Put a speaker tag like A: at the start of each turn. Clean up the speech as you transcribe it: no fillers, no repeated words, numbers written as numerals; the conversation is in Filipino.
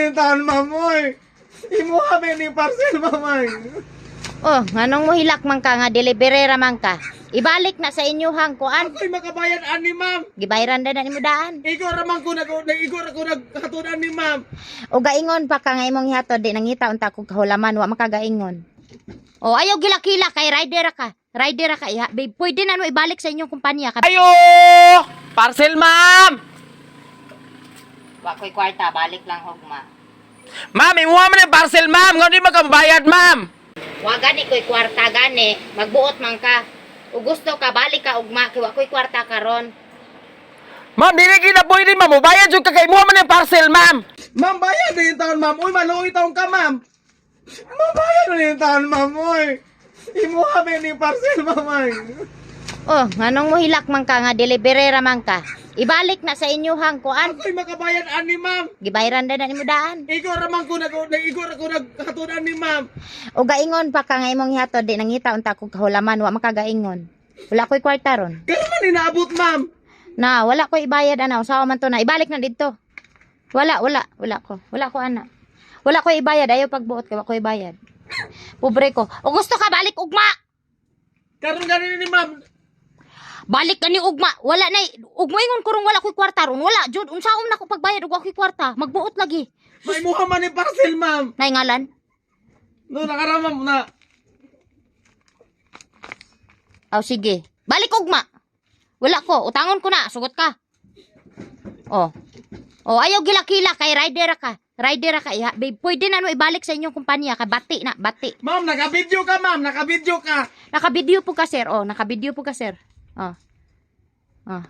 A: ni taon, ma'am, oy. Imuha ba ni parcel, ma'am, ay.
B: Oh, nganong mo hilak man ka nga deliverera man ka. Ibalik na sa inyuhang kuan.
A: Ako'y makabayad ani, ma'am.
B: Gibayran na nimo daan.
A: Igor ramang ko igor ako naghatudan ni, ma'am.
B: O gaingon pa ka nga imong ihatod di nangita unta kog kahulaman wa makagaingon. O ayaw gilakila kay rider ka. Rider ka iha. Babe, pwede na no ibalik sa inyong kumpanya ka.
C: Ayo! Parcel, ma'am!
B: Wa ko'y kwarta, balik lang hugma.
C: Ma'am, imuha mo na yung parcel, ma'am! Nga di magkabayad, ma'am!
B: Wa gani ko'y kwarta gani, magbuot man ka. O gusto ka balik ka ugma kay wa ko'y kwarta karon.
C: Ma'am, di na kita pwede, ma'am! Ubayad yung kakay, imuha mo na yung parcel, ma'am!
A: Ma'am, bayad ni taon, ma'am. Uy, maluoy taon ka, ma'am. Ma'am, bayad ni taon, ma'am, oy. Imuha ba ni parcel, ma'am, ay.
B: Oh, nganong mo hilak man ka nga deliverera man ka. Ibalik na sa inyuhang kuan.
A: Ako'y makabayad ani, ma'am.
B: Gibayran na nimo daan.
A: Igor ramang ko igor ako naghatudan ni, ma'am.
B: O gaingon pa ka nga imong ihatod di nangita unta kog kahulaman wa makagaingon. Wala ko'y kwarta ron.
A: Kaya man inaabot, ma'am.
B: Na, wala ko ibayad ana, usawa man to na. Ibalik na dito. Wala ko. Wala ko ana. Wala ko ibayad, ayaw pagbuot ko, wala ko ibayad. Pobre ko. O gusto ka balik ugma.
A: Karon ganin ni, ma'am.
B: Balik ka ni ugma. Wala na. Ugma ingon ko ron wala ko'y kwarta ron. Wala jud unsaon na ko pagbayad ug wa ko'y kwarta. Magbuot lagi.
A: Maimuha man ni parcel, ma'am.
B: Nay ngalan.
A: No, nakaramam na.
B: Aw sige. Balik ugma. Wala ko, utangon ko na, sugot ka. Oh. Oh, ayaw gilakila kay rider ka. Rider ka iha. Babe, pwede na no ibalik sa inyong kumpanya ka. Bati na, bati.
A: Ma'am, naka-video ka, ma'am. Naka-video ka.
B: Naka-video po ka, sir. Oh, naka-video po ka, sir. Oh. Oh.